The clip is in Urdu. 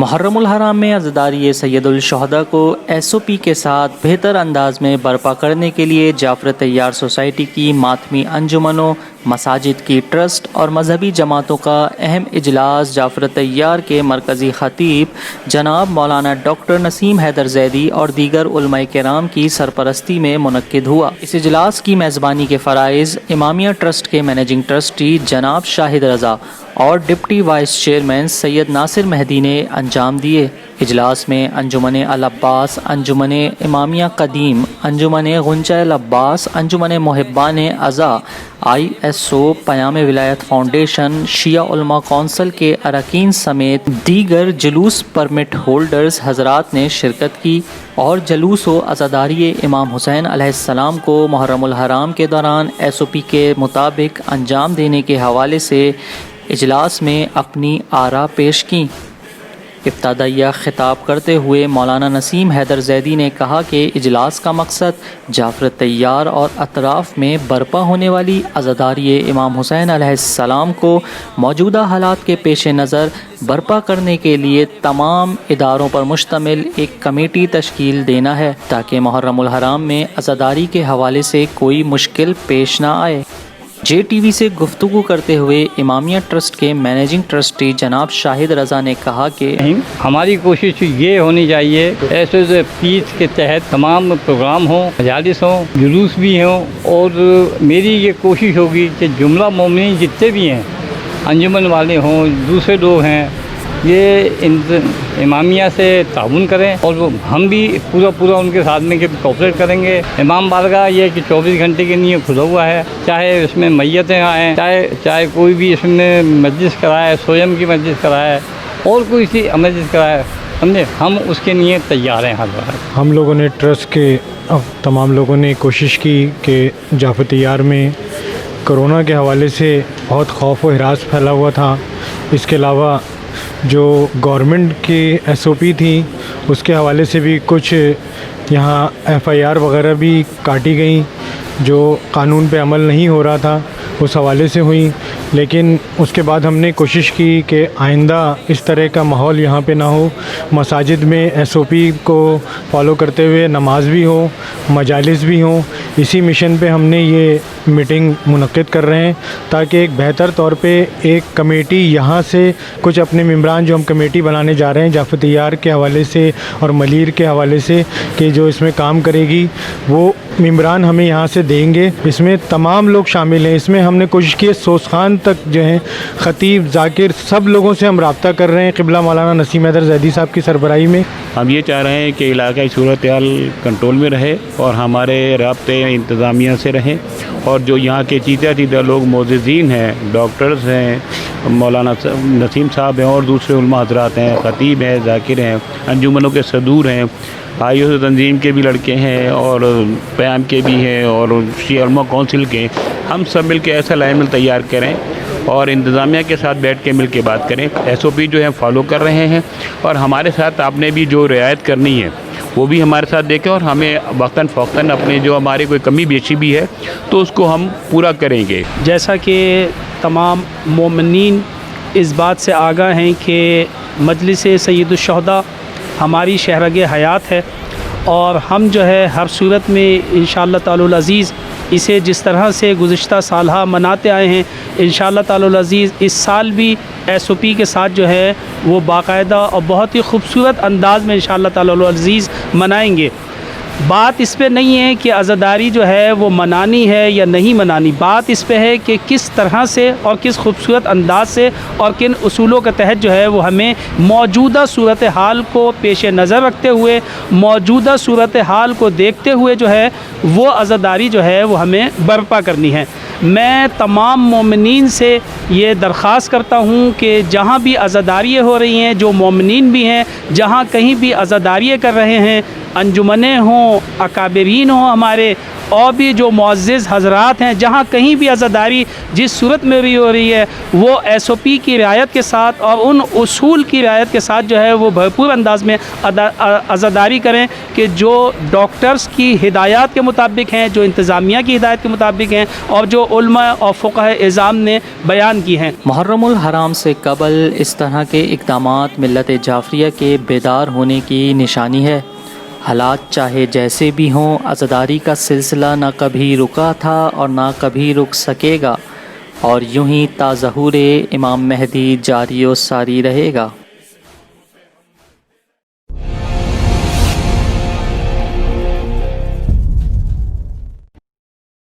محرم الحرام میں عزاداری سید الشہداء کو ایس او پی کے ساتھ بہتر انداز میں برپا کرنے کے لیے جعفر طیار سوسائٹی کی ماتمی انجمنوں، مساجد کی ٹرسٹ اور مذہبی جماعتوں کا اہم اجلاس جعفر طیار کے مرکزی خطیب جناب مولانا ڈاکٹر نسیم حیدر زیدی اور دیگر علماء کرام کی سرپرستی میں منعقد ہوا۔ اس اجلاس کی میزبانی کے فرائض امامیہ ٹرسٹ کے مینیجنگ ٹرسٹی جناب شاہد رضا اور ڈپٹی وائس چیئرمین سید ناصر مہدی نے انجام دیے۔ اجلاس میں انجمن العباس، انجمن امامیہ قدیم، انجمن غنچہ العباس، انجمن محبان عزا، ISO، پیام ولایت فاؤنڈیشن، شیعہ علماء کونسل کے اراکین سمیت دیگر جلوس پرمٹ ہولڈرز حضرات نے شرکت کی اور جلوس و عزاداری امام حسین علیہ السلام کو محرم الحرام کے دوران SOP کے مطابق انجام دینے کے حوالے سے اجلاس میں اپنی آراء پیش کیں۔ ابتدائیہ خطاب کرتے ہوئے مولانا نسیم حیدر زیدی نے کہا کہ اجلاس کا مقصد جعفر طیار اور اطراف میں برپا ہونے والی عزاداری امام حسین علیہ السلام کو موجودہ حالات کے پیش نظر برپا کرنے کے لیے تمام اداروں پر مشتمل ایک کمیٹی تشکیل دینا ہے تاکہ محرم الحرام میں عزاداری کے حوالے سے کوئی مشکل پیش نہ آئے۔ JTV سے گفتگو کرتے ہوئے امامیہ ٹرسٹ کے مینیجنگ ٹرسٹی جناب شاہد رضا نے کہا کہ ہماری کوشش یہ ہونی چاہیے ایسے پیس کے تحت تمام پروگرام ہوں، مجالس ہوں، جلوس بھی ہوں، اور میری یہ کوشش ہوگی کہ جملہ مومنین جتنے بھی ہیں، انجمن والے ہوں، دوسرے لوگ ہیں، یہ امامیہ سے تعاون کریں اور ہم بھی پورا ان کے ساتھ میں کوپریٹ کریں گے۔ امام بارگاہ یہ کہ 24 گھنٹے کے لیے کھلا ہوا ہے، چاہے اس میں میتیں آئیں، چاہے کوئی بھی اس میں مجلس کرائے، سویم کی مجلس کرائے اور کوئی سی مجلس کرائے، ہم اس کے لیے تیار ہیں ہر وقت۔ ہم لوگوں نے ٹرسٹ کے تمام لوگوں نے کوشش کی کہ جعفر طیار میں کرونا کے حوالے سے بہت خوف و ہراس پھیلا ہوا تھا۔ اس کے علاوہ جو گورنمنٹ کی SOP تھی اس کے حوالے سے بھی کچھ یہاں FIR وغیرہ بھی کاٹی گئیں جو قانون پہ عمل نہیں ہو رہا تھا، اس حوالے سے ہوئیں، لیکن اس کے بعد ہم نے کوشش کی کہ آئندہ اس طرح کا ماحول یہاں پہ نہ ہو، مساجد میں SOP کو فالو کرتے ہوئے نماز بھی ہو، مجالس بھی ہوں۔ اسی مشن پہ ہم نے یہ میٹنگ منعقد کر رہے ہیں تاکہ ایک بہتر طور پہ ایک کمیٹی یہاں سے کچھ اپنے ممبران جو ہم کمیٹی بنانے جا رہے ہیں جعفر طیار کے حوالے سے اور ملیر کے حوالے سے کہ جو اس میں کام کرے گی وہ ممبران ہمیں یہاں سے دیں گے۔ اس میں تمام لوگ شامل ہیں۔ اس میں ہم نے کوشش کی ہے سوس خان تک جو ہیں، خطیب، ذاکر، سب لوگوں سے ہم رابطہ کر رہے ہیں قبلہ مولانا نسیم حیدر زیدی صاحب کی سربراہی میں۔ ہم یہ چاہ رہے ہیں کہ علاقائی صورتحال کنٹرول میں رہے اور ہمارے رابطے انتظامیہ سے رہیں، اور جو یہاں کے چیدہ لوگ معززین ہیں، ڈاکٹرز ہیں، مولانا نسیم صاحب ہیں اور دوسرے علماء حضرات ہیں، خطیب ہیں، ذاکر ہیں، انجمنوں کے صدور ہیں، ISO تنظیم کے بھی لڑکے ہیں اور پیام کے بھی ہیں اور شیعہ علماء کونسل کے، ہم سب مل کے ایسا لائن تیار کریں اور انتظامیہ کے ساتھ بیٹھ کے مل کے بات کریں۔ SOP جو ہے فالو کر رہے ہیں اور ہمارے ساتھ آپ نے بھی جو رعایت کرنی ہے وہ بھی ہمارے ساتھ دیکھیں، اور ہمیں وقتاً فوقتاً اپنے جو ہماری کوئی کمی بیشی بھی ہے تو اس کو ہم پورا کریں گے۔ جیسا کہ تمام مومنین اس بات سے آگاہ ہیں کہ مجلس سید الشہداء ہماری شہرگ حیات ہے، اور ہم جو ہے ہر صورت میں انشاءاللہ تعالی العزیز اسے جس طرح سے گزشتہ سالہ مناتے آئے ہیں، انشاءاللہ تعالی العزیز اس سال بھی SOP کے ساتھ جو ہے وہ باقاعدہ اور بہت ہی خوبصورت انداز میں انشاءاللہ تعالی العزیز منائیں گے۔ بات اس پہ نہیں ہے کہ عزاداری جو ہے وہ منانی ہے یا نہیں منانی، بات اس پہ ہے کہ کس طرح سے اور کس خوبصورت انداز سے اور کن اصولوں کے تحت جو ہے وہ ہمیں موجودہ صورتحال کو پیش نظر رکھتے ہوئے، موجودہ صورتحال کو دیکھتے ہوئے جو ہے وہ عزاداری جو ہے وہ ہمیں برپا کرنی ہے۔ میں تمام مومنین سے یہ درخواست کرتا ہوں کہ جہاں بھی عزاداریاں ہو رہی ہیں، جو مومنین بھی ہیں، جہاں کہیں بھی عزاداریاں کر رہے ہیں، انجمنیں ہوں، اکابرین ہوں ہمارے، اور بھی جو معزز حضرات ہیں جہاں کہیں بھی عزاداری جس صورت میں بھی ہو رہی ہے وہ SOP کی رعایت کے ساتھ اور ان اصول کی رعایت کے ساتھ جو ہے وہ بھرپور انداز میں عزاداری کریں کہ جو ڈاکٹرز کی ہدایات کے مطابق ہیں، جو انتظامیہ کی ہدایت کے مطابق ہیں اور جو علماء اور فقہ اعظام نے بیان کی ہیں۔ محرم الحرام سے قبل اس طرح کے اقدامات ملت جعفریہ کے بیدار ہونے کی نشانی ہے۔ حالات چاہے جیسے بھی ہوں، عزاداری کا سلسلہ نہ کبھی رکا تھا اور نہ کبھی رک سکے گا، اور یوں ہی تا ظہور امام مہدی جاری و ساری رہے گا۔